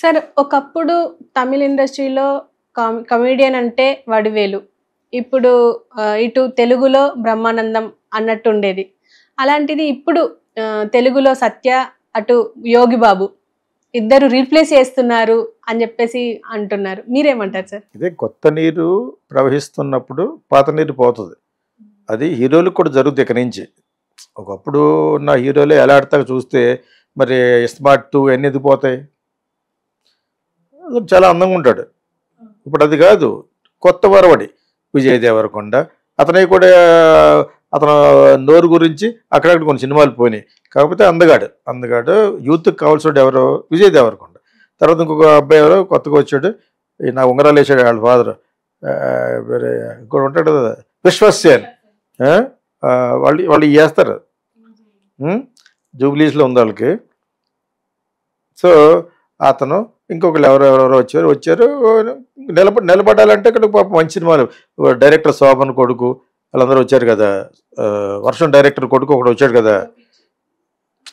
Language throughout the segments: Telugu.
సార్ ఒకప్పుడు తమిళ్ ఇండస్ట్రీలో కమెడియన్ అంటే వడివేలు. ఇప్పుడు ఇటు తెలుగులో బ్రహ్మానందం అన్నట్టుండేది. అలాంటిది ఇప్పుడు తెలుగులో సత్య, అటు యోగి బాబు ఇద్దరు రీప్లేస్ చేస్తున్నారు అని చెప్పేసి అంటున్నారు. మీరేమంటారు సార్? ఇదే కొత్త నీరు ప్రవహిస్తున్నప్పుడు పాత నీరు పోతుంది. అది హీరోలకు కూడా జరుగుతుంది ఇక నుంచి. ఒకప్పుడు ఉన్న హీరోలే ఎలా ఆడతారో చూస్తే మరి స్మార్ట్ 2 ఎన్ని ఎందుకు పోతాయి? చాలా అందంగా ఉంటాడు. ఇప్పుడు అది కాదు, కొత్త వరవడి విజయ్ దేవరకొండ. అతనే కూడా అతను నోరు గురించి అక్కడక్కడ కొన్ని సినిమాలు పోయినాయి. కాకపోతే అందగాడు యూత్కి కావాల్సిన ఎవరో విజయ్ దేవరకొండ. తర్వాత ఇంకొక అబ్బాయి ఎవరో కొత్తగా వచ్చాడు, నా ఉంగరాలు వేసాడు వాళ్ళ ఫాదర్, వేరే ఇంకోటి ఉంటాడు కదా విశ్వసేన్. వాళ్ళు చేస్తారు, జూబ్లీస్లో ఉంది వాళ్ళకి. సో అతను ఇంకొకరు ఎవరెవరో వచ్చారు నిలబడాలంటే ఇక్కడ పాప మంచి సినిమాలు. డైరెక్టర్ శోభన్ కొడుకు వాళ్ళందరూ వచ్చారు కదా, వర్షం డైరెక్టర్ కొడుకు ఒకడు వచ్చాడు కదా,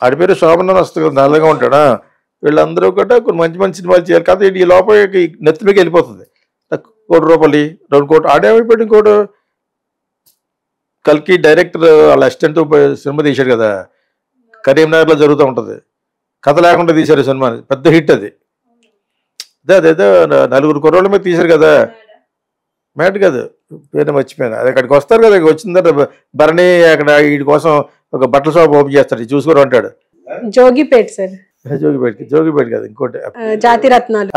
ఆడి పేరు శోభన్ అని వస్తుంది కదా, నల్లగా ఉంటాడా. వీళ్ళందరూ కూడా కొన్ని మంచి మంచి సినిమాలు చేయాలి కదా. ఈ లోపలికి నెత్తిమీకి వెళ్ళిపోతుంది. ₹1 2 కోట్లు ఆడేమైపోయాడు. ఇంకోటి కల్కి డైరెక్టర్ వాళ్ళ అసిస్టెంట్ సినిమా తీశాడు కదా, కరీంనగర్లో జరుగుతూ ఉంటుంది. కథ లేకుండా తీశారు సినిమా, పెద్ద హిట్ అది. అదేదో 4 కుర్రోళ్ళ మీద తీశారు కదా, మ్యాట్ కాదు పేరు మర్చిపోయాను. అది అక్కడికి వస్తారు కదా, వచ్చిన తర్వాత భరణి అక్కడ వీడి కోసం ఒక బట్టల షాప్ ఓపెన్ చేస్తాడు, చూసుకోరు అంటాడు. జోగిపేట్ సార్, జోగిపేట కాదు ఇంకోటి, జాతి రత్నాలు.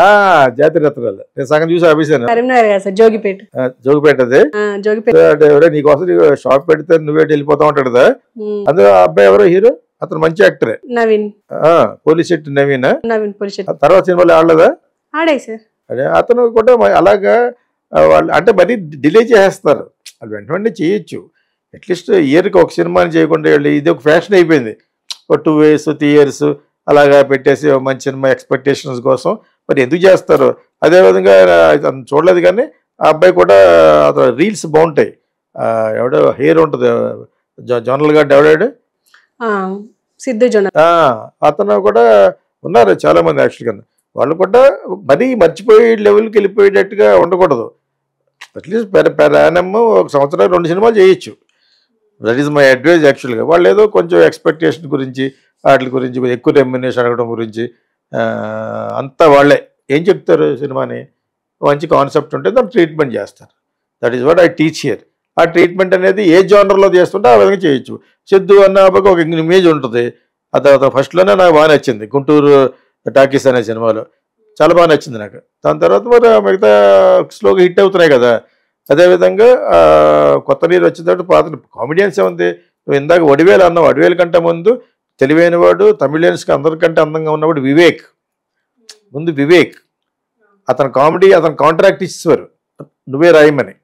నేను సగం చూసి ఆపేసాను. కరీంనగర్ కదా సార్, జోగిపేట అది. జోగిపేట నీకోసం షాప్ పెడితే నువ్వే వెళ్ళిపోతా ఉంటాడు కదా. అందులో అబ్బాయి ఎవరో హీరో, అతను మంచి యాక్టరే, నవీన్. పోలీసెట్టి నవీన్. పోలీస్ తర్వాత సినిమాలు ఆడలేదా? ఆడాయి సార్. అదే అతను కూడా అలాగా వాళ్ళు అంటే మరీ డిలే చేసేస్తారు. అది వెంటనే చేయొచ్చు. అట్లీస్ట్ ఇయర్కి ఒక సినిమాని చేయకుండా ఇది ఒక ఫ్యాషన్ అయిపోయింది. ఒక 2 years 3 years అలాగా పెట్టేసి మంచి సినిమా ఎక్స్పెక్టేషన్స్ కోసం మరి ఎందుకు చేస్తారు? అదేవిధంగా చూడలేదు కానీ ఆ అబ్బాయి కూడా అతను రీల్స్ బాగుంటాయి. ఎవడో హెయిర్ ఉంటుంది జోనల్ గారు, ఎవడాడు సిద్ధు జోనల్, అతను కూడా ఉన్నారు చాలామంది. యాక్చువల్గా వాళ్ళు కూడా మరీ మర్చిపోయే లెవెల్కి వెళ్ళిపోయేటట్టుగా ఉండకూడదు. అట్లీస్ట్ పెర్ యానమ్ ఒక సంవత్సరం 2 సినిమాలు చేయొచ్చు. That is my advice. యాక్చువల్గా వాళ్ళు ఏదో కొంచెం ఎక్స్పెక్టేషన్ గురించి వాటి గురించి ఎక్కువ రెమ్యునేషన్ అడగడం గురించి అంతా వాళ్ళే ఏం చెప్తారు, సినిమాని మంచి కాన్సెప్ట్ ఉంటే దాన్ని ట్రీట్మెంట్ చేస్తారు. That is what I teach here. ఆ ట్రీట్మెంట్ అనేది ఏ జానర్లో చేస్తుంటే ఆ విధంగా చేయొచ్చు. సిద్ధు అన్న ఒక ఇమేజ్ ఉంటుంది. అది ఫస్ట్లోనే నాకు బాగా నచ్చింది, గుంటూరు టాకీస్ అనే సినిమాలో చాలా బాగా నచ్చింది నాకు. దాని తర్వాత మరి మిగతా స్లోగా హిట్ అవుతున్నాయి కదా. అదేవిధంగా కొత్త నీరు వచ్చిన తర్వాత పాత కామెడియన్స్ ఏముంది. నువ్వు ఇందాక వడివేలు అన్నావు, వడివేలు కంటే ముందు తెలివైన వాడు తమిళియన్స్కి అందరికంటే అందంగా ఉన్నవాడు వివేక్. ముందు వివేక్ అతను కామెడీ, అతను కాంట్రాక్ట్ ఇచ్చేవారు నువ్వే రాయమని.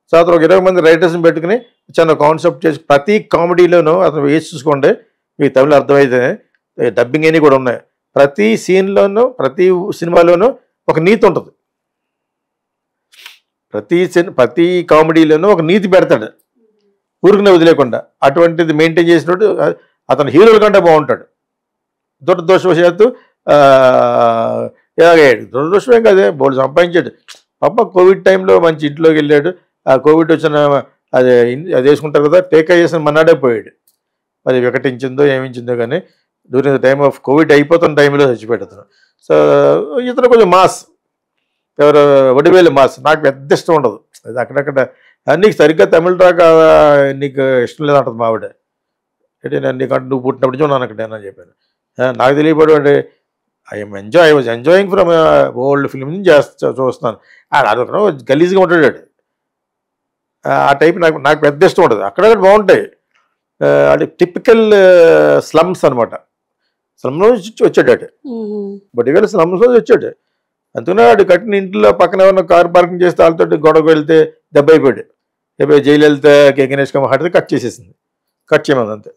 సో అతను ఒక 20 మంది రైటర్స్ని పెట్టుకుని చిన్న కాన్సెప్ట్ చేసి ప్రతి కామెడీలోనూ అతను వేసి చూసుకోండి, మీకు తమిళ అర్థమైతే డబ్బింగ్ అని కూడా ఉన్నాయి. ప్రతి సీన్లోనూ ప్రతి సినిమాలోనూ ఒక నీతి ఉంటుంది. ప్రతి కామెడీలోనూ ఒక నీతి పెడతాడు, ఊరికనే వదిలేకుండా. అటువంటిది మెయింటైన్ చేసినట్టు అతను హీరోల కంటే బాగుంటాడు. దురదృష్టవశాత్తు ఎలాగయ్యాడు, దురదృష్టమేం కదే, బోర్డు సంపాదించాడు. పాప కోవిడ్ టైంలో మంచి ఇంట్లోకి వెళ్ళాడు. ఆ కోవిడ్ వచ్చిన అది వేసుకుంటారు కదా, టేకా చేసిన మన్నాడే పోయాడు. అది వికటించిందో ఏమించిందో కానీ during the time of covid అయిపోతున్న టైంలో చచ్చిపోయాడు అతను. సో ఇతను కొంచెం మాస్, ఎవరు వడివేలు మాస్ నాకు పెద్ద ఇష్టం ఉండదు. అది అక్కడక్కడ నీకు సరిగ్గా తమిళ రాక నీకు ఇష్టం లేదంటుంది మా ఆవిడ. అంటే నేను నీకంటే నువ్వు పుట్టినప్పుడు చూడను అక్కడ అని చెప్పాను. నాకు తెలియపడు అంటే I was enjoying from old film చూస్తున్నాను. అదొక గలీజ్గా ఉంటాడు. ఆ టైప్ నాకు పెద్ద ఇష్టం ఉండదు. అక్కడక్కడ బాగుంటాయి. అది టిపికల్ స్లమ్స్ అనమాట. స్లమ్ నుంచి వచ్చాడు అటు, వడివేలు స్లమ్స్ నుంచి వచ్చాడు. అందుకనే వాడు కట్టిన ఇంట్లో పక్కన ఏమన్నా కారు పార్కింగ్ చేస్తే వాళ్ళతో గొడవకు వెళ్తే దెబ్బ అయిపోయాడు. జైలలిత గణేష్ కమ్మ కట్ చేసేసింది, కట్ చేయమని. అంతే.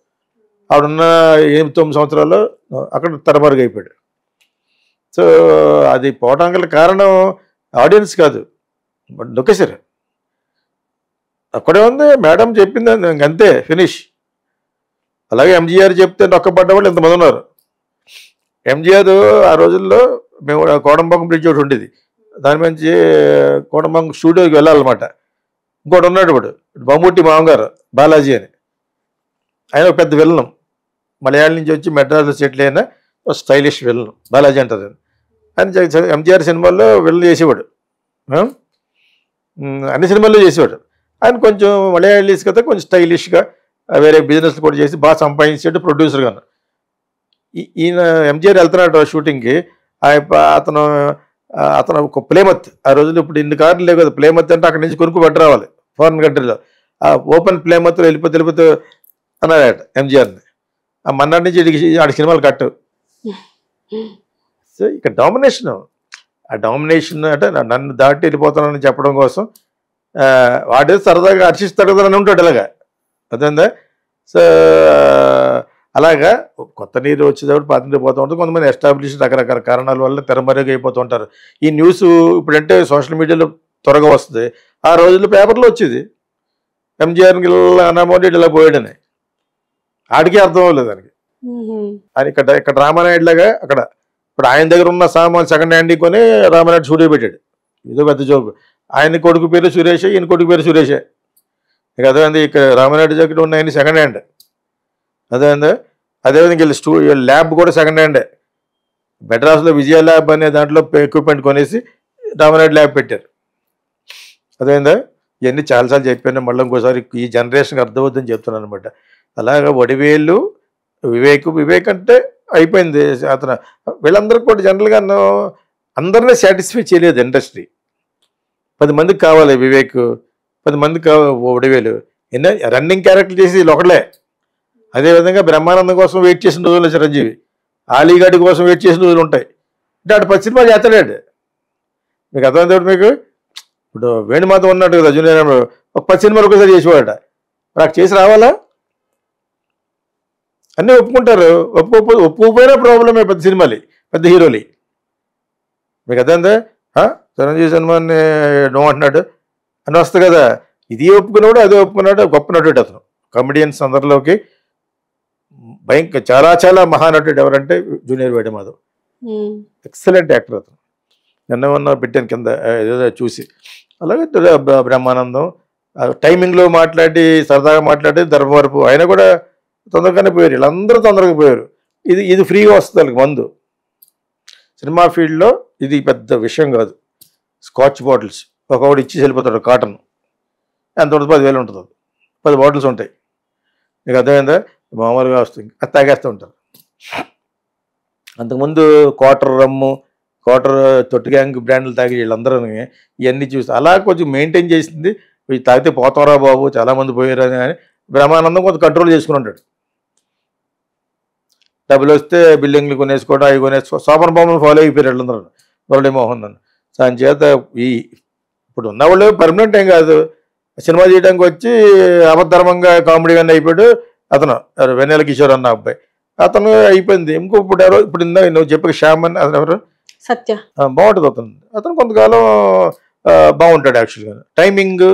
ఆవిడున్న 8-9 సంవత్సరాల్లో అక్కడ తరమరుగు అయిపోయాడు. సో అది పోవడం గల కారణం ఆడియన్స్ కాదు, నొక్కేశారు. అక్కడే ఉంది, మేడం చెప్పింది అంతే, ఫినిష్. అలాగే ఎంజీఆర్ చెప్తే నొక్కబడ్డ వాళ్ళు ఇంతమంది ఉన్నారు. ఎంజీఆర్ ఆ రోజుల్లో మేము కోడంబంగం బ్రిడ్జ్ ఒకటి ఉండేది, దాని నుంచి కోడంబంగం స్టూడియోకి వెళ్ళాలన్నమాట. ఇంకోటి ఉన్నాడు ఇప్పుడు మమ్ముట్టి మామగారు బాలాజీ అని, ఆయన ఒక పెద్ద విలనం, మలయాళం నుంచి వచ్చి మెడ్రాస్లో సెటిల్ అయిన స్టైలిష్ విలన్ బాలాజీ అంటారు ఆయన. ఎంజీఆర్ సినిమాల్లో విలన్ చేసేవాడు, అన్ని సినిమాల్లో చేసేవాడు. ఆయన కొంచెం మలయాళీస్ కదా, కొంచెం స్టైలిష్గా వేరే బిజినెస్ కూడా చేసి బాగా సంపాదించాడు ప్రొడ్యూసర్గా. ఈయన ఎంజీఆర్ వెళ్తున్నాడు షూటింగ్కి. అతను ఒక ప్లేమత్, ఆ రోజులు ఇప్పుడు ఇన్ని కార్లు లేవు కదా, ప్లేమత్ అంటే అక్కడి నుంచి కొనుక్కు పట్టి రావాలి ఫారెన్ కంట్రీలో. ఆ ఓపెన్ ప్లేమత్లో వెళ్ళిపోతే అన్నాడట ఎంజీఆర్ని. ఆ మన్నాటి నుంచి ఆడి సినిమాలు కట్టు. సో ఇక డామినేషన్, ఆ డామినేషన్ అంటే నన్ను దాటి వెళ్ళిపోతానని చెప్పడం కోసం వాడే సరదాగా హర్షిస్తాడు కదా అని ఉంటాడు ఇలాగా, అదేందా. సో అలాగా కొత్త నీరు వచ్చేటప్పుడు పాత నీరు పోతూ ఉంటుంది. కొంతమంది ఎస్టాబ్లిష్ రకరకాల కారణాల వల్ల తెరమరుగు అయిపోతూ ఉంటారు. ఈ న్యూస్ ఇప్పుడంటే సోషల్ మీడియాలో త్వరగా వస్తుంది, ఆ రోజుల్లో పేపర్లో వచ్చేది ఎంజీఆర్కి ఇలా అన్నమోడి ఇలా పోయాడని, ఆడికి అర్థం అవ్వలేదు దానికి. ఆయన ఇక్కడ రామానాయుడు లాగా అక్కడ ఇప్పుడు ఆయన దగ్గర ఉన్న సామాన్ సెకండ్ హ్యాండ్ కొని రామానాయుడు స్టూడియో పెట్టాడు. ఇదో పెద్ద జోకు. ఆయన కొడుకు పేరు సురేష్, ఈయన కొడుకు పేరు సురేషే. ఇక అదేంది ఇక్కడ రామానాయుడు దగ్గర ఉన్న ఆయన సెకండ్ హ్యాండ్. అదేవిధంగా వీళ్ళు ల్యాబ్ కూడా సెకండ్ హ్యాండే. మెడ్రాస్లో విజయ ల్యాబ్ అనే దాంట్లో ఎక్విప్మెంట్ కొనేసి రామానాయుడు ల్యాబ్ పెట్టారు. అదేందా ఇవన్నీ చాలాసార్లు చెప్పాను, మళ్ళీ ఇంకోసారి ఈ జనరేషన్కి అర్థమవుతుందని చెప్తున్నాను అనమాట. అలాగా వడివేలు వివేక్ అంటే అయిపోయింది. అతను వీళ్ళందరూ కూడా జనరల్గా అందరినీ సాటిస్ఫై చేయలేదు ఇండస్ట్రీ. 10 మందికి కావాలి వివేక్, 10 మందికి కావాలి వడివేలు. ఎన్నో రన్నింగ్ క్యారెక్టర్ చేసి ఒకళ్ళే. అదేవిధంగా బ్రహ్మానందం కోసం వెయిట్ చేసిన రోజులు చిరంజీవి, ఆలీగడ్డి కోసం వెయిట్ చేసిన రోజులు ఉంటాయి. అంటే అటు 10 సినిమాలు చేస్తాడు. మీకు అర్థమైంది మీకు. ఇప్పుడు వేణుమాధవ్ ఉన్నాడు కదా జూనియర్, ఒక 10 సినిమాలు ఒకసారి చేసేవాడట. నాకు చేసి రావాలా? అన్నీ ఒప్పుకుంటారు. ఒప్పుకోపోయినా ప్రాబ్లమే పెద్ద సినిమాలు, పెద్ద హీరోలు. మీకు అర్థమైందా? చిరంజీవి సినిమాని నో అంటున్నాడు అని వస్తుంది కదా, ఇది ఒప్పుకున్నాడు అదే ఒప్పుకున్నాడు. గొప్ప నటుడు అతను. కమెడియన్స్ అందరిలోకి చాలా చాలా మహానటుడు ఎవరంటే జూనియర్ వేణుమాధవ్. ఎక్సలెంట్ యాక్టర్ అతను. నిన్న పెట్టాను కింద ఏదో చూసి. అలాగే బ్రహ్మానందం టైమింగ్లో మాట్లాడి సరదాగా మాట్లాడి ధర్మవరపు ఆయన కూడా తొందరగానే పోయారు. వీళ్ళందరూ తొందరగా పోయారు. ఇది ఫ్రీగా వస్తుంది వాళ్ళకి మందు. సినిమా ఫీల్డ్లో ఇది పెద్ద విషయం కాదు. స్కాచ్ బాటిల్స్ ఒకటి ఇచ్చి వెళ్ళిపోతాడు, కాటన్ ఎంత ఉంటుంది, 10,000 ఉంటుంది. 10 బాటిల్స్ ఉంటాయి. నీకు అర్థమైందా? మామూలుగా వస్తుంది, అది తాగేస్తూ ఉంటారు. అంతకుముందు క్వార్టర్ రమ్ము, క్వార్టర్ తొట్టి గ్యాంగ్ బ్రాండ్లు తాగి వీళ్ళందరూ ఇవన్నీ చూసి అలా కొంచెం మెయింటైన్ చేసింది. ఇవి తాగితే పోతారా బాబు, చాలామంది పోయారు అని బ్రహ్మానందం కొంచెం కంట్రోల్ చేసుకుని ఉంటాడు. డబ్బులు వస్తే బిల్డింగ్లు కొనేసుకోవడం, అవి కొనేసుకో శోభన బొమ్మను ఫాలో అయిపోయారు వీళ్ళందరూ. మురళీమోహన్ అని దాని చేత ఇప్పుడు ఉన్నవాళ్ళు పర్మనెంట్ ఏం కాదు, సినిమా చేయడానికి వచ్చి అబద్ధర్మంగా కామెడీగా అయిపోయాడు అతను. వెన్నెల కిషోర్ అన్న అబ్బాయి అతను అయిపోయింది. ఇప్పుడు నువ్వు చెప్పక శ్యామ్ అని అతను ఎవరు, సత్య, బాగుంటుంది అతను కొంతకాలం బాగుంటాడు. యాక్చువల్గా టైమింగ్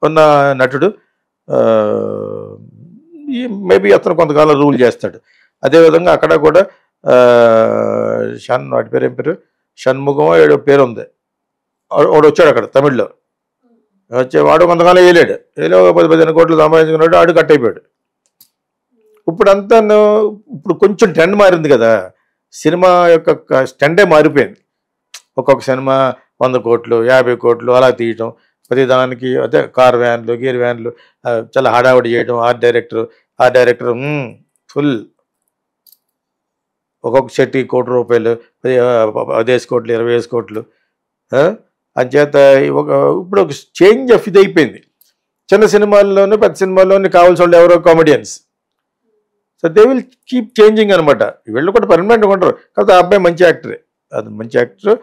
ఉన్న నటుడు. మేబీ అతను కొంతకాలం రూల్ చేస్తాడు. అదేవిధంగా అక్కడ కూడా వాటి పేరు ఏం పేరు, షణ్ముఖం ఏదో పేరు ఉంది, వాడు వచ్చాడు అక్కడ తమిళ్లో. వాడు కొంతకాలం వేయలేడు, 10-15 కోట్లు సంపాదించుకున్నాడు, ఆడు కట్ అయిపోయాడు. ఇప్పుడు కొంచెం ట్రెండ్ మారింది కదా, సినిమా యొక్క ట్రెండే మారిపోయింది. ఒక్కొక్క సినిమా 100 కోట్లు 50 కోట్లు అలా తీయటం, ప్రతిదానికి అదే కార్ వ్యాన్లు గేర్ వ్యాన్లు చాలా హడావుడి చేయటం. ఆర్ట్ డైరెక్టర్ ఫుల్ ఒక్కొక్క సెట్కి ₹1 కోటి, 10 కోట్లు 20 కోట్లు. అంచేత ఇప్పుడు ఒక చేంజ్ ఆఫ్ ఇది అయిపోయింది. చిన్న సినిమాల్లోనూ పెద్ద సినిమాల్లోనూ కావాల్సిన వాళ్ళు ఎవరో comedians. So they will keep changing అనమాట. వీళ్ళు కూడా పర్మనెంట్గా ఉంటారు. కాకపోతే ఆ అబ్బాయి మంచి యాక్టరే, అది మంచి యాక్టర్.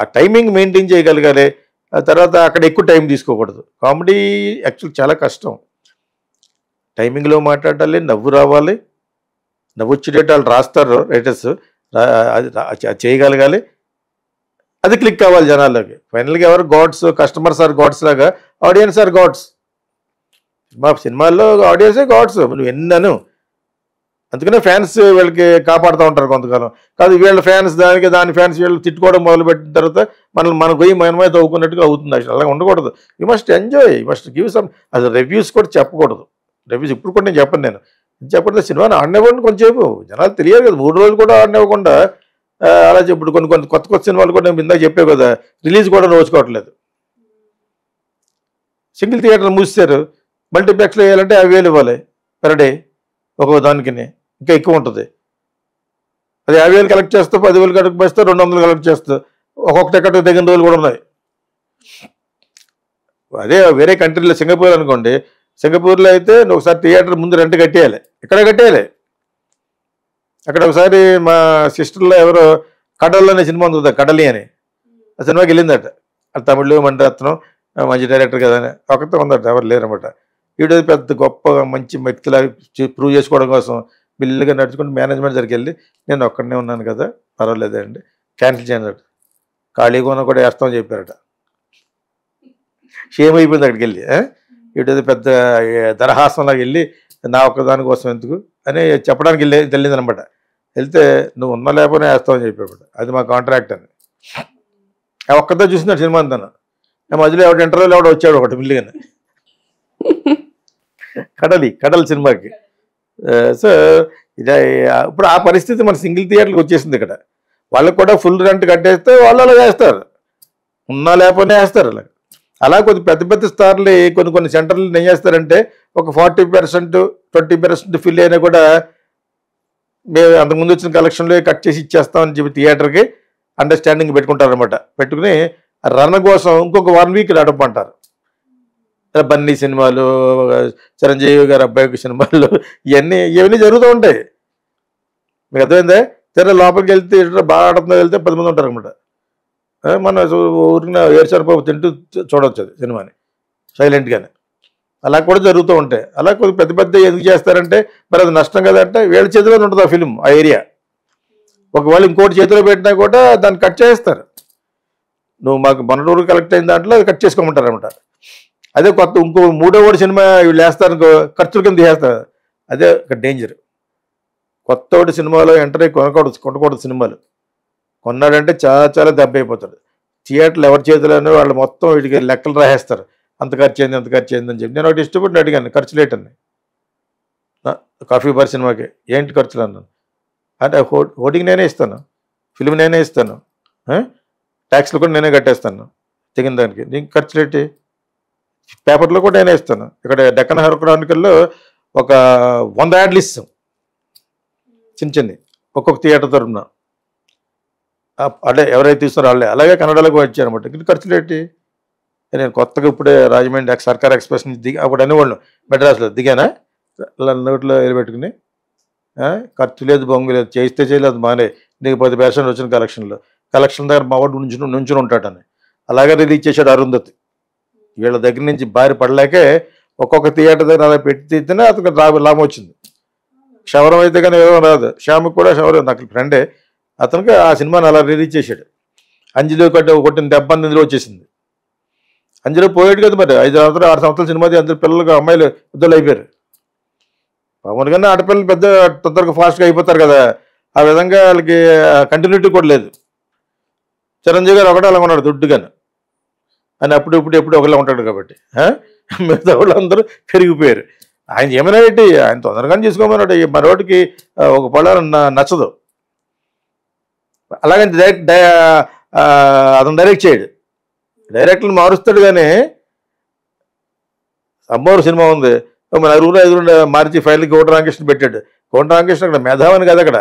ఆ టైమింగ్ మెయింటైన్ చేయగలగాలి. ఆ తర్వాత అక్కడ ఎక్కువ టైం తీసుకోకూడదు. కామెడీ యాక్చువల్ చాలా కష్టం. టైమింగ్లో మాట్లాడాలి, నవ్వు రావాలి, నవ్వు వచ్చేటట్టు వాళ్ళు రాస్తారు రైటర్స్, అది చేయగలగాలి, అది క్లిక్ కావాలి జనాల్లోకి. ఫైనల్గా ఎవరు గాడ్స్, కస్టమర్స్ ఆర్ గాడ్స్ లాగా ఆడియన్స్ ఆర్ గాడ్స్. మా సినిమాల్లో ఆడియన్సే గాడ్స్. నువ్వు ఎన్నను అందుకనే ఫ్యాన్స్ వీళ్ళకి కాపాడుతూ ఉంటారు కొంతకాలం. కాదు వీళ్ళ ఫ్యాన్స్ దాని ఫ్యాన్స్ వీళ్ళు తిట్టుకోవడం మొదలుపెట్టిన తర్వాత మన గొయ్యి మనమే తవ్వుకున్నట్టుగా అవుతుంది. అసలు అలా ఉండకూడదు. You must enjoy, you must give some. అసలు రివ్యూస్ కూడా చెప్పకూడదు. రివ్యూస్ ఇప్పుడు కూడా నేను చెప్పను. చెప్పండి సినిమాని ఆడనివ్వండి కొంచెంసేపు, జనాలు తెలియదు కదా, 3 రోజులు కూడా ఆడనివ్వకుండా అలా ఇప్పుడు కొన్ని కొత్త సినిమాలు కూడా నేను ఇందాక చెప్పే కదా, రిలీజ్ కూడా నోచుకోవట్లేదు. సింగిల్ థియేటర్ మూసారు, మల్టీప్లెక్స్లో వేయాలంటే 50,000 ఇవ్వాలి పర్ డే ఒక్కో దానికి, ఇంకా ఎక్కువ ఉంటుంది. అది 50,000 కలెక్ట్ చేస్తూ 10,000 కలెక్ట్ చేస్తే 200 కలెక్ట్ చేస్తూ ఒక్కొక్క టికెట్ తగిన రోజులు కూడా ఉన్నాయి. అదే వేరే కంట్రీలో సింగపూర్ అనుకోండి, సింగపూర్లో అయితే నువ్వు ఒకసారి థియేటర్ ముందు రెంట్ కట్టేయాలి, ఇక్కడ కట్టేయాలి. అక్కడ ఒకసారి మా సిస్టర్లో ఎవరో కడల్ అనే సినిమా ఉంది, కడలి అని, ఆ సినిమాకి వెళ్ళిందట. అది తమిళ్ మండరత్నం, మంచి డైరెక్టర్ కదా అని, ఒకరితో ఉందట, ఎవరు లేరన్నమాట. వీడియో పెద్ద గొప్ప మంచి వ్యక్తిలా ప్రూవ్ చేసుకోవడం కోసం బిల్లుగా నడుచుకుంటూ మేనేజ్మెంట్ దగ్గరికి వెళ్ళి, నేను ఒక్కడనే ఉన్నాను కదా పర్వాలేదండి క్యాన్సిల్ చేయను, ఖాళీగా ఉన్న కూడా వేస్తామని చెప్పారట. షేమ్ అయిపోయింది అక్కడికి వెళ్ళి. వీడియో పెద్ద దరహాసంలాగా వెళ్ళి నా ఒక్కదాని కోసం ఎందుకు అని చెప్పడానికి వెళ్ళింది అనమాట. వెళ్తే నువ్వు ఉన్నా లేకపోయినా వేస్తామని చెప్పాడు, అది మా కాంట్రాక్ట్ అని. ఒక్కతో చూసినాడు సినిమా అంతా. మధ్యలో ఎవడు ఇంటర్వ్యూలో ఎవడో వచ్చాడు ఒకటి బిల్లుగానే కడల్ సినిమాకి. సో ఇది ఇప్పుడు ఆ పరిస్థితి మన సింగిల్ థియేటర్కి వచ్చేసింది. ఇక్కడ వాళ్ళకి కూడా ఫుల్ రెంట్ కట్టేస్తే వాళ్ళు అలా వేస్తారు, ఉన్నా లేకపోయినా వేస్తారు. అలా కొద్ది పెద్ద స్టార్లు కొన్ని సెంటర్లు ఏం చేస్తారంటే ఒక 40% 20% ఫిల్ అయినా కూడా మేము అంతకుముందు వచ్చిన కలెక్షన్లో కట్ చేసి ఇచ్చేస్తామని చెప్పి థియేటర్కి అండర్స్టాండింగ్ పెట్టుకుంటారనమాట. పెట్టుకుని రన్ కోసం ఇంకొక 1 వీక్ నడప అంటారు. బన్నీ సినిమాలు, చిరంజీవి గారి అబ్బాయి సినిమాలు, ఇవన్నీ జరుగుతూ ఉంటాయి. మీకు అర్థమైందే. సరే లోపలికి వెళ్తే బాగా ఆడుతున్నా వెళ్తే 10 మంది ఉంటారు అనమాట. మన ఊరిన ఏర్చరపప్పు తింటూ చూడవచ్చు అది సినిమాని సైలెంట్గానే. అలా కూడా జరుగుతూ ఉంటాయి. అలా కొద్ది పెద్ద ఎందుకు చేస్తారంటే మరి అది నష్టం కదంటే వీళ్ళ చేతిలో ఉంటుంది ఆ ఫిలిం, ఆ ఏరియా. ఒకవేళ ఇంకోటి చేతిలో పెట్టినా కూడా దాన్ని కట్ చేస్తారు. నువ్వు మాకు మొన్నటూరు కలెక్ట్ అయిన దాంట్లో అది కట్ చేసుకోమంటారు అనమాట. అదే ఇంకో 3వ సినిమా వీళ్ళు వేస్తారు, ఖర్చుల కింద తీసేస్తారు. అదే ఒక డేంజర్. కొత్త సినిమాలో ఎంటర్ కొనకూడదు సినిమాలు. కొన్నాడంటే చాలా దెబ్బ అయిపోతాడు. థియేటర్లు ఎవరి చేతిలోనే వాళ్ళు మొత్తం వీటికి లెక్కలు రాసేస్తారు, అంత ఖర్చు అయింది అని చెప్పి. నేను ఒకటి డిస్ట్రిబ్యూటర్ అడిగాను, ఖర్చులు ఏంటని. కాఫీ బార్ సినిమాకి ఏంటి ఖర్చులు అన్నాను. అంటే హోర్డింగ్ నేనే ఇస్తాను, ఫిల్మ్ నేనే ఇస్తాను, ట్యాక్స్లు కూడా నేనే కట్టేస్తాను, తెగిన దానికి నీకు ఖర్చులు ఏంటి, పేపర్లో కూడా నేనే ఇస్తాను. ఇక్కడ డెక్కన్ క్రానికల్లో ఒక 100 యాడ్లు ఇస్తాం చిన్ని ఒక్కొక్క థియేటర్ తరఫున. అంటే ఎవరైతే ఇస్తున్నారో వాళ్ళే. అలాగే కన్నడలోకి వచ్చారనమాట. ఇంక ఖర్చులు ఏంటి. నేను కొత్తగా ఇప్పుడే రాజమండ్రి సర్కార్ ఎక్స్ప్రెస్ నుంచి అప్పుడు అనేవాళ్ళు మెడ్రాస్లో దిగానా నోట్లో ఎలిపెట్టుకుని, ఖర్చు లేదు బొంగు లేదు, చేస్తే చేయలేదు మానే, నీకు 10% వచ్చిన కలెక్షన్ దగ్గర మా వాడు నుంచుని ఉంటాడని. అలాగే రిలీజ్ చేశాడు అరుంధతి. వీళ్ళ దగ్గర నుంచి బారి పడలేకే ఒక్కొక్క థియేటర్ దగ్గర అలా పెట్టి తీస్తేనే అతనికి లాభం వచ్చింది. క్షవరం అయితే కానీ ఏదో రాదు. శ్యామ్కి కూడా క్షవరం నాకు ఫ్రెండే, అతనికి ఆ సినిమాని అలా రిలీజ్ చేశాడు. అంజలి కొట్టిన దెబ్బ ఇందులో వచ్చేసింది. అంజలి పోయాడు కదా మరి, 5 సంవత్సరాలు 6 సంవత్సరాల సినిమాది. అందరు పిల్లలకు అమ్మాయిలు పెద్దలు అయిపోయారు. పవన్ కన్నా ఆడపిల్లలు పెద్ద తొందరగా ఫాస్ట్గా అయిపోతారు కదా, ఆ విధంగా వాళ్ళకి కంటిన్యూటీ కూడా లేదు. చిరంజీవి గారు ఒకటే అలా ఉన్నాడు దుడ్డుగాను అని, ఎప్పుడు ఒకలా ఉంటాడు కాబట్టి. మిగతా వాళ్ళందరూ పెరిగిపోయారు. ఆయన ఏమైనా ఏంటి, ఆయన తొందరగానే చేసుకోమన్నాడు. మరొకటికి ఒక పొలాలు నచ్చదు. అలాగని అతను డైరెక్ట్ చేయడు, డైరెక్టర్ని మారుస్తాడు. కానీ అమ్మవారు సినిమా ఉంది, మన 5 మార్చి ఫైల్కి కోట రామకృష్ణ పెట్టాడు. కోట రామకృష్ణ అక్కడ మేధావని కదా, అక్కడ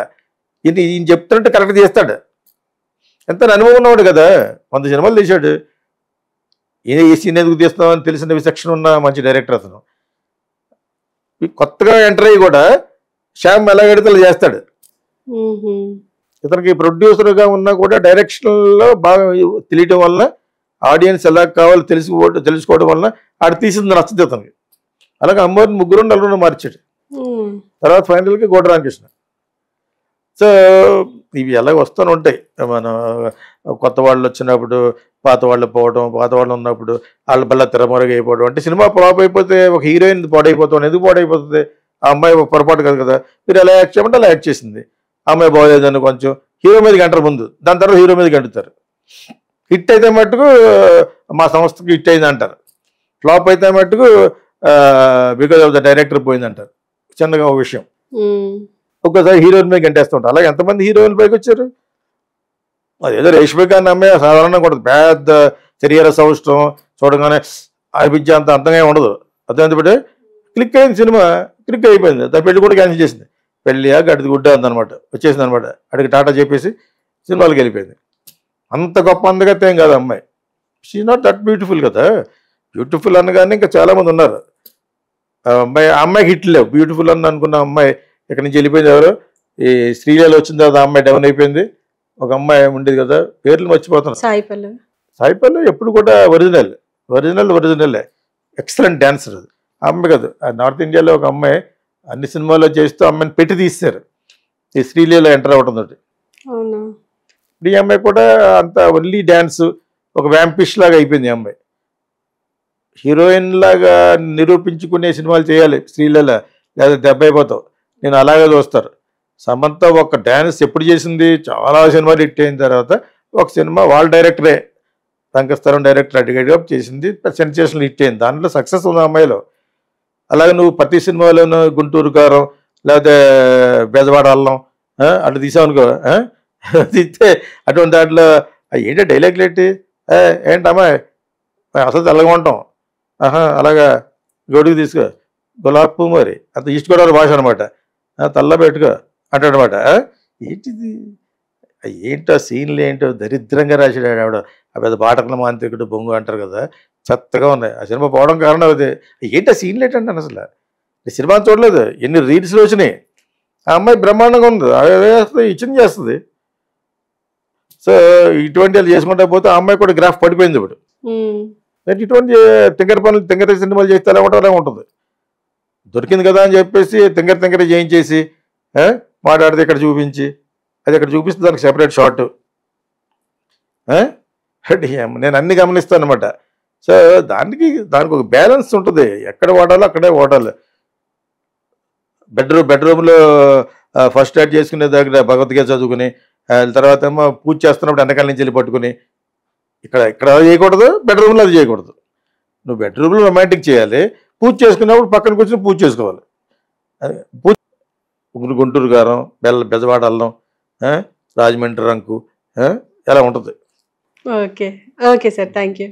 ఈయన చెప్తుంటే కరెక్ట్ చేస్తాడు. ఎంత అనుభవం ఉన్నవాడు కదా, 100 సినిమాలు తీశాడు. ఈ సీన్ ఎందుకు తీస్తున్నామని తెలిసిన విచక్షణ ఉన్న మంచి డైరెక్టర్ అతను. కొత్తగా ఎంటర్ అయ్యి కూడా శ్యామ్ ఎలాగడితే చేస్తాడు. ఇతనికి ప్రొడ్యూసర్గా ఉన్నా కూడా డైరెక్షన్లో బాగా తెలియటం వల్ల, ఆడియన్స్ ఎలా కావాలో తెలుసుకోవడం వల్ల ఆడు తీసింది నచ్చదు అతనికి. అలాగే అమ్మవారిని 3 మార్చాడు. తర్వాత ఫైనల్కి కోట రామకృష్ణ. సో ఇవి ఎలాగ వస్తూనే ఉంటాయి. మన కొత్త వాళ్ళు వచ్చినప్పుడు పాత వాళ్ళు పోవడం, పాత వాళ్ళు ఉన్నప్పుడు వాళ్ళ బల్ల తెరమరుగు అయిపోవడం. అంటే సినిమా ఫ్లాప్ అయిపోతే ఒక హీరోయిన్ పాడైపోతాం. ఎందుకు పాడైపోతుంది, ఆ అమ్మాయి పొరపాటు కాదు కదా, మీరు ఎలా యాక్ట్ చేయమంటే అలా యాక్ట్ చేసింది. ఆ అమ్మాయి బాగోలేదని కొంచెం హీరో మీదకి అంటారు ముందు, దాని తర్వాత హీరో మీదకి అంటుతారు. హిట్ అయితే మట్టుకు మా సంస్థకి హిట్ అయింది అంటారు, ఫ్లాప్ అయితే మట్టుకు బికాజ్ ఆఫ్ ద డైరెక్టర్ పోయింది అంటారు. చిన్నగా ఒక విషయం. ఒక్కోసారి హీరోయిన్ మీద గంటేస్తుంటారు. అలాగే ఎంతమంది హీరోయిన్ పైకి వచ్చారు. అదేదో రేష్మిక అన్న అమ్మాయి సాధారణంగా ఉండదు, పెద్ద శరీర సౌష్టం చూడగానే అనిపించే అంత అంతంగా ఉండదు. అర్థమైంది. క్లిక్ అయింది సినిమా, క్లిక్ అయిపోయింది. దాని పెళ్లి కూడా క్యాన్సిల్ చేసింది. పెళ్ళి గడిది గుడ్డ అందనమాట, వచ్చేసింది అనమాట. అడిగి టాటా చెప్పేసి సినిమాలకు వెళ్ళిపోయింది. అంత గొప్ప అందగతే ఏం కాదు అమ్మాయి. షీ నాట్ దట్ బ్యూటిఫుల్ కదా. బ్యూటిఫుల్ అనగానే ఇంకా చాలామంది ఉన్నారు. అమ్మాయికి హిట్ లేవు. బ్యూటిఫుల్ అని అనుకున్న అమ్మాయి ఇక్కడి నుంచి వెళ్ళిపోయింది. ఎవరు ఈ శ్రీలీల వచ్చిన తర్వాత ఆ అమ్మాయి డౌన్ అయిపోయింది. ఒక అమ్మాయి ఉండేది కదా, పేర్లు మర్చిపోతున్నాను. సాయి పల్లవి ఎప్పుడు కూడా ఒరిజినల్ ఎక్సలెంట్ డాన్సర్. ఆ అమ్మాయి కాదు, నార్త్ ఇండియాలో ఒక అమ్మాయి అన్ని సినిమాల్లో చేస్తూ అమ్మాయిని పెట్టి తీస్తారు. ఈ శ్రీలీల ఎంటర్ అవడం తోటి. ఇప్పుడు ఈ అమ్మాయి కూడా అంత ఓన్లీ డ్యాన్స్, ఒక వ్యాంపిష్ లాగా అయిపోయింది. ఈ అమ్మాయి హీరోయిన్ లాగా నిరూపించుకునే సినిమాలు చేయాలి శ్రీలీల, లేదా దెబ్బ అయిపోతావు. నేను అలాగే చూస్తారు. సమంత ఒక డ్యాన్స్ ఎప్పుడు చేసింది, చాలా సినిమాలు హిట్ అయిన తర్వాత ఒక సినిమా వాళ్ళ డైరెక్టరే, రంగస్థలం డైరెక్టర్ అడిగేగా చేసింది, సెన్సేషనల్ హిట్ అయింది. దాంట్లో సక్సెస్ ఉంది అమ్మాయిలో. అలాగే నువ్వు ప్రతి సినిమాలోనూ గుంటూరు కారం లేకపోతే బెజవాడ అల్లం అటు తీసావనుకో, తీస్తే అటువంటి దాంట్లో ఏంటో డైలాగులు ఏంటి, ఏంటమ్మాయి అసలు తెల్లగా ఉంటాం, అలాగా గొడుగు తీసుకో, గులాబ్ పువ్వు మరి అంత ఈస్ట్ గోదావరి భాష అనమాట, తల్ల పెట్టుకో అంటాడనమాట. ఏంటిది, ఏంటో సీన్లు ఏంటో దరిద్రంగా రాశాడు ఆవిడ. ఆ పెద్ద బాటకల మాంత్రికుడు బొంగు అంటారు కదా, చెత్తగా ఉన్నాయి. ఆ సినిమా పోవడం కారణం అది. ఏంటి ఆ సీన్లు ఏంటంటే అసలు ఈ సినిమా చూడలేదు, ఎన్ని రీల్స్లో వచ్చినాయి. ఆ అమ్మాయి బ్రహ్మాండంగా ఉంది, ఇచ్చింది చేస్తుంది. సో ఇటువంటి వాళ్ళు చేసుకుంటా పోతే ఆ అమ్మాయి కూడా గ్రాఫ్ పడిపోయింది. ఇప్పుడు ఇటువంటి తింగర సినిమాలు చేస్తే ఎలా ఉంటుందో అలా ఉంటుంది. దొరికింది కదా అని చెప్పేసి తింగర చేయించేసి మాట్లాడితే ఇక్కడ చూపించి, అది ఇక్కడ చూపిస్తే దానికి సెపరేట్ షార్ట్. నేను అన్ని గమనిస్తాను అనమాట. సో దానికి ఒక బ్యాలెన్స్ ఉంటుంది. ఎక్కడ వాడాలో అక్కడే వాడాలి. బెడ్రూమ్లో ఫస్ట్ స్టార్ట్ చేసుకునే దగ్గర భగవద్గీత చదువుకుని, తర్వాత ఏమో పూజ చేస్తున్నప్పుడు వెనకాల నుంచి వెళ్ళి పట్టుకుని, ఇక్కడ చేయకూడదు, బెడ్రూమ్లో అది చేయకూడదు. నువ్వు బెడ్రూమ్లో రొమాంటిక్ చేయాలి, పూజ చేసుకున్నప్పుడు పక్కన కూర్చొని పూజ చేసుకోవాలి. పూజ గుంటూరు గారం, బెజవాడ అల్లం, రాజమండ్రి రంకు ఎలా ఉంటుంది. Okay sir, thank you.